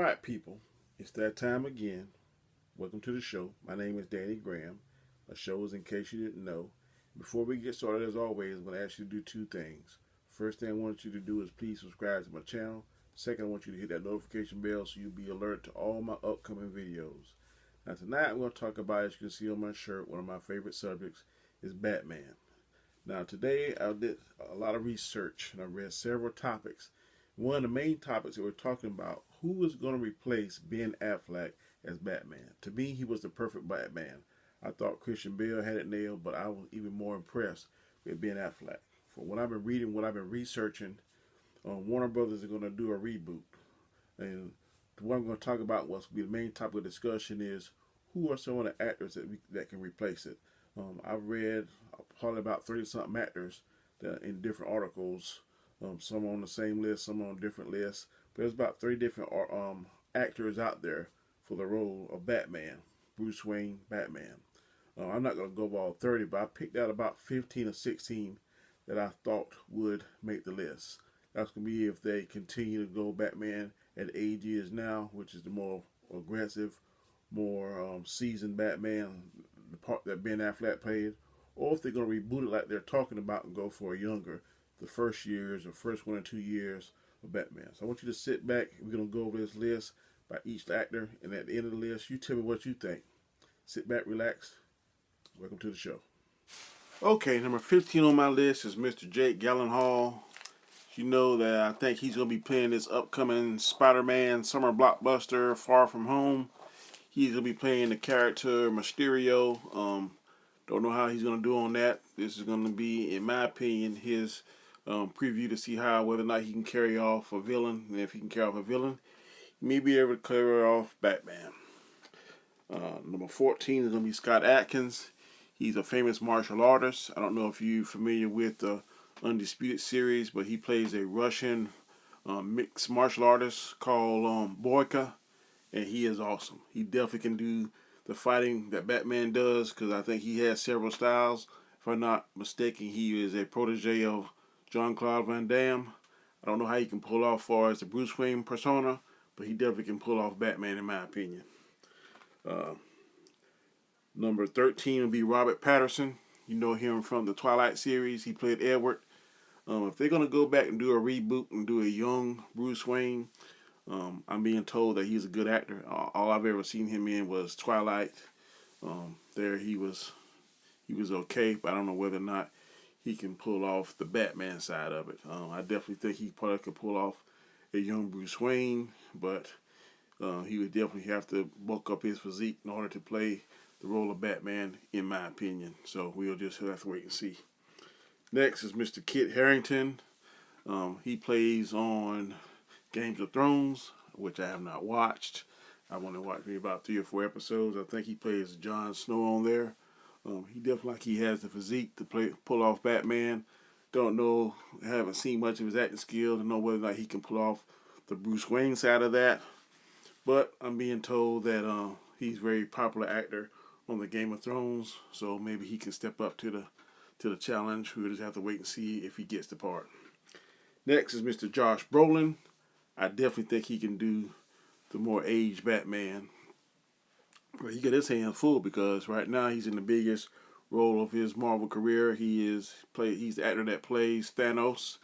Alright people, it's that time again. Welcome to the show. My name is Danny Graham. A show is in case you didn't know. Before we get started, as always, I'm going to ask you to do two things. First thing I want you to do is please subscribe to my channel. Second, I want you to hit that notification bell so you'll be alerted to all my upcoming videos. Now tonight I'm going to talk about, as you can see on my shirt, one of my favorite subjects is Batman. Now today I did a lot of research and I read several topics. One of the main topics that we're talking about, who is going to replace Ben Affleck as Batman? To me, he was the perfect Batman. I thought Christian Bale had it nailed, but I was even more impressed with Ben Affleck. For what I've been reading, what I've been researching, Warner Brothers are going to do a reboot. And what I'm going to talk about, what's going to be the main topic of discussion is who are some of the actors that can replace it. I've read probably about 30-something actors that in different articles. Some on the same list, some on different lists. But there's about 3 different actors out there for the role of Batman, Bruce Wayne, Batman. I'm not going to go over all 30, but I picked out about 15 or 16 that I thought would make the list. That's going to be if they continue to go Batman at the age he is now, which is the more aggressive, more seasoned Batman, the part that Ben Affleck played, or if they're going to reboot it like they're talking about and go for a younger, the first years or first 1 or 2 years of Batman. So I want you to sit back. We're going to go over this list by each actor, and at the end of the list, you tell me what you think. Sit back, relax. Welcome to the show. Okay, number 15 on my list is Mr. Jake Gyllenhaal. You know that I think he's going to be playing this upcoming Spider-Man summer blockbuster, Far From Home. He's going to be playing the character Mysterio. Don't know how he's going to do on that. This is going to be, in my opinion, his preview to see whether or not he can carry off a villain. And if he can carry off a villain, he may be able to carry off Batman. Number 14 is going to be Scott Adkins. He's a famous martial artist. I don't know if you're familiar with the Undisputed series, but he plays a Russian mixed martial artist called Boyka, and he is awesome. He definitely can do the fighting that Batman does, because I think he has several styles. If I'm not mistaken, he is a protege of Jean-Claude Van Damme. I don't know how he can pull off as far as the Bruce Wayne persona, but he definitely can pull off Batman in my opinion. Number 13 will be Robert Patterson. You know him from the Twilight series. He played Edward. If they're going to go back and do a reboot and do a young Bruce Wayne, I'm being told that he's a good actor. All I've ever seen him in was Twilight. There he was okay, but I don't know whether or not he can pull off the Batman side of it. I definitely think he probably could pull off a young Bruce Wayne, but he would definitely have to bulk up his physique in order to play the role of Batman, in my opinion. So we'll just have to wait and see. Next is Mr. Kit Harington. He plays on Games of Thrones, which I have not watched. I've only watched maybe about 3 or 4 episodes. I think he plays Jon Snow on there. He definitely has the physique to pull off Batman. Don't know, haven't seen much of his acting skill to know whether or not he can pull off the Bruce Wayne side of that. But I'm being told that he's a very popular actor on the Game of Thrones, so maybe he can step up to the challenge. We'll just have to wait and see if he gets the part. Next is Mr. Josh Brolin. I definitely think he can do the more aged Batman. But he got his hands full because right now he's in the biggest role of his Marvel career. He's the actor that plays Thanos.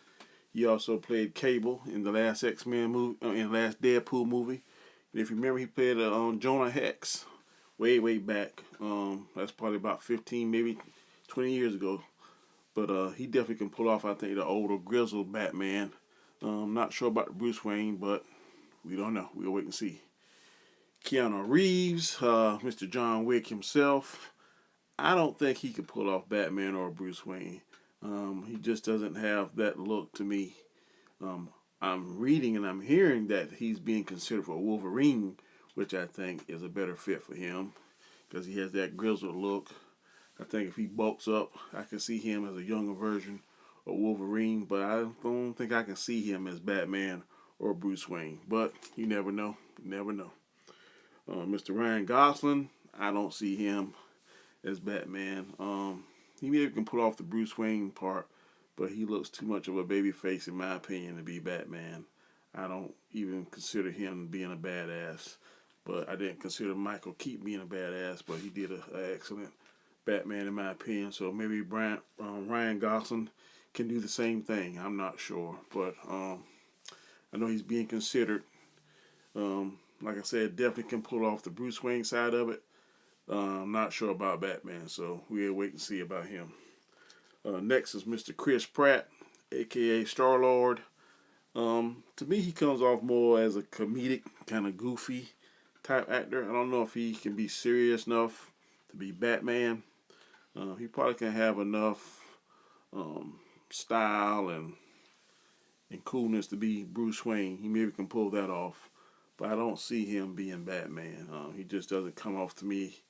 He also played Cable in the last X-Men movie, in the last Deadpool movie. And if you remember, he played Jonah Hex way back. That's probably about 15, maybe 20 years ago. But he definitely can pull off, I think, the older grizzled Batman. Not sure about Bruce Wayne, but we don't know. We'll wait and see. Keanu Reeves, Mr. John Wick himself. I don't think he could pull off Batman or Bruce Wayne. He just doesn't have that look to me. I'm reading and I'm hearing that he's being considered for Wolverine, which I think is a better fit for him because he has that grizzled look. I think if he bulks up, I can see him as a younger version of Wolverine, but I don't think I can see him as Batman or Bruce Wayne. But you never know. You never know. Mr. Ryan Gosling, I don't see him as Batman. He maybe can pull off the Bruce Wayne part, but he looks too much of a baby face, in my opinion, to be Batman. I don't even consider him being a badass. But I didn't consider Michael Keaton being a badass, but he did an excellent Batman in my opinion. So maybe Ryan Gosling can do the same thing. I'm not sure, but I know he's being considered. Like I said, definitely can pull off the Bruce Wayne side of it. I'm not sure about Batman, so we'll wait and see about him. Next is Mr. Chris Pratt, aka Star-Lord. To me, he comes off more as a comedic, kind of goofy type actor. I don't know if he can be serious enough to be Batman. He probably can have enough style and coolness to be Bruce Wayne. He maybe can pull that off, but I don't see him being Batman. He just doesn't come off to me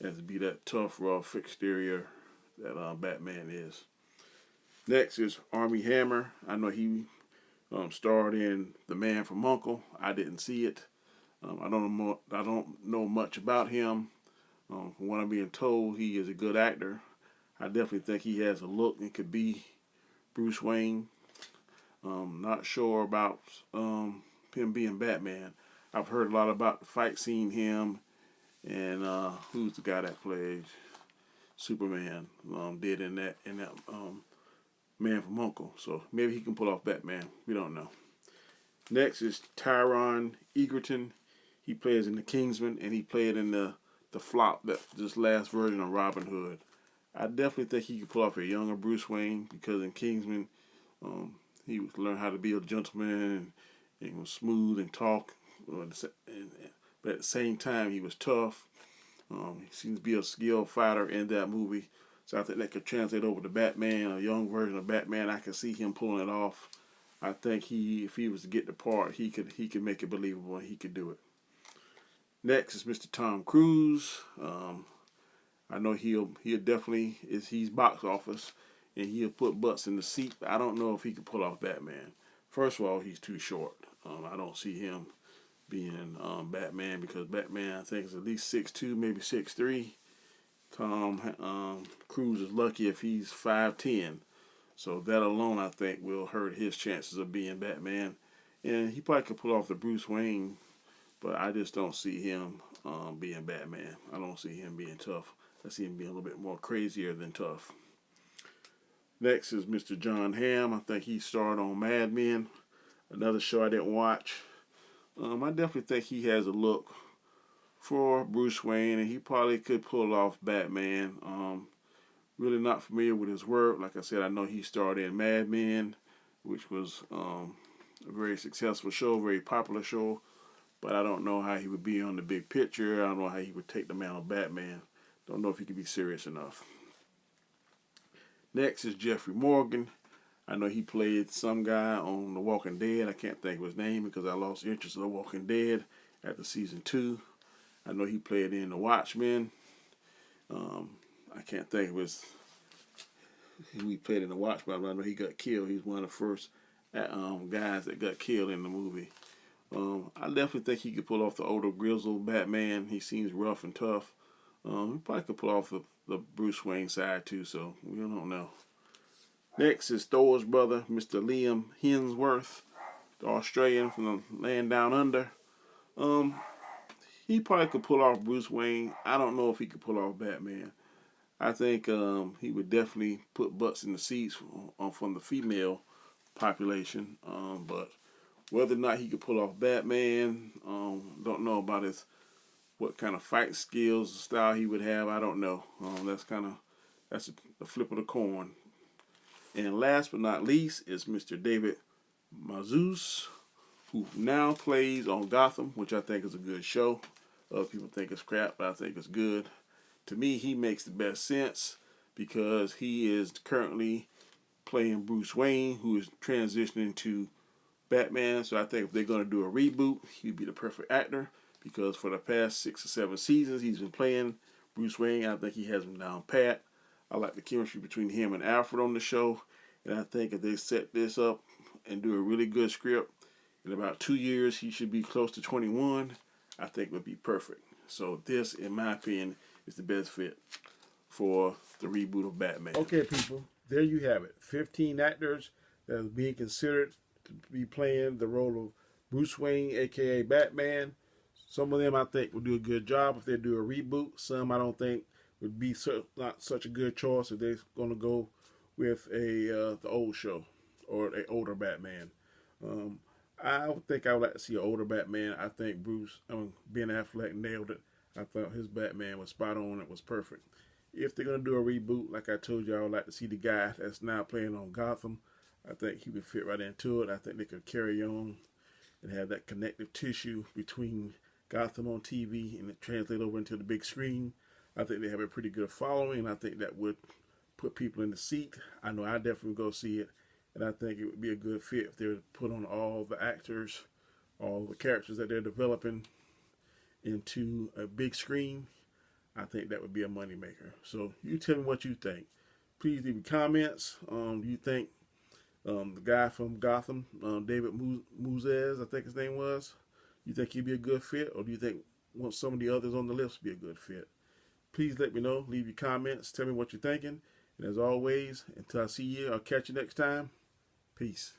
as to be that tough, rough exterior that Batman is. Next is Armie Hammer. I know he starred in The Man from U.N.C.L.E. I didn't see it. I don't know much about him. From what I'm being told, he is a good actor. I definitely think he has a look and could be Bruce Wayne. Not sure about him being Batman. I've heard a lot about the fight scene him and who's the guy that plays Superman did in that Man from U.N.C.L.E. So maybe he can pull off Batman. We don't know. Next is Taron Egerton. He plays in The Kingsman, and he played in the flop, this last version of Robin Hood. I definitely think he could pull off a younger Bruce Wayne, because in Kingsman, he learned how to be a gentleman and was smooth and talk. But at the same time, he was tough. He seems to be a skilled fighter in that movie. So I think that could translate over to Batman, a young version of Batman. I can see him pulling it off. I think if he was to get the part, he could make it believable, and he could do it. Next is Mr. Tom Cruise. I know he'll definitely he's box office, and he'll put butts in the seat. But I don't know if he can pull off Batman. First of all, he's too short. I don't see him being Batman, because Batman, I think, is at least 6'2", maybe 6'3". Tom Cruise is lucky if he's 5'10". So that alone, I think, will hurt his chances of being Batman. And he probably could pull off the Bruce Wayne, but I just don't see him being Batman. I don't see him being tough. I see him being a little bit more crazier than tough. Next is Mr. Jon Hammer. I think he starred on Mad Men, another show I didn't watch. I definitely think he has a look for Bruce Wayne, and he probably could pull off Batman. Really not familiar with his work. Like I said, I know he starred in Mad Men, which was a very successful show, very popular show. But I don't know how he would be on the big picture. I don't know how he would take the mantle of Batman. Don't know if he could be serious enough. Next is Jeffery Morgan. I know he played some guy on The Walking Dead. I can't think of his name because I lost interest in The Walking Dead after season 2. I know he played in The Watchmen. I can't think of who he played in The Watchmen, but I know he got killed. He's one of the first guys that got killed in the movie. I definitely think he could pull off the older grizzled Batman. He seems rough and tough. He probably could pull off the Bruce Wayne side too, so we don't know. Next is Thor's brother, Mr. Liam Hensworth, the Australian from the land down under. He probably could pull off Bruce Wayne. I don't know if he could pull off Batman. I think he would definitely put butts in the seats from the female population. But whether or not he could pull off Batman, don't know about what kind of fight skills, style he would have. I don't know. That's the flip of the coin. And last but not least is Mr. David Mazouz, who now plays on Gotham, which I think is a good show. Other people think it's crap, but I think it's good. To me, he makes the best sense because he is currently playing Bruce Wayne, who is transitioning to Batman. So I think if they're going to do a reboot, he'd be the perfect actor, because for the past 6 or 7 seasons, he's been playing Bruce Wayne. I think he has him down pat. I like the chemistry between him and Alfred on the show. And I think if they set this up and do a really good script, in about 2 years, he should be close to 21. I think would be perfect. So this, in my opinion, is the best fit for the reboot of Batman. Okay, people, there you have it. 15 actors that are being considered to be playing the role of Bruce Wayne, aka Batman. Some of them I think would do a good job if they do a reboot. Some I don't think would be not such a good choice if they're going to go with the old show or an older Batman. I would think I would like to see an older Batman. I think Ben Affleck nailed it. I thought his Batman was spot on. It was perfect. If they're going to do a reboot, like I told you, I would like to see the guy that's now playing on Gotham. I think he would fit right into it. I think they could carry on and have that connective tissue between Gotham on TV and it translate over into the big screen. I think they have a pretty good following, and I think that would put people in the seat. I know I definitely go see it, and I think it would be a good fit if they were to put on all the actors, all the characters that they're developing into a big screen. I think that would be a moneymaker. So you tell me what you think. Please leave your comments. Do you think the guy from Gotham, David Mazouz, I think his name was, you think he'd be a good fit, or do you think some of the others on the list would be a good fit? Please let me know. Leave your comments. Tell me what you're thinking. And as always, until I see you, I'll catch you next time. Peace.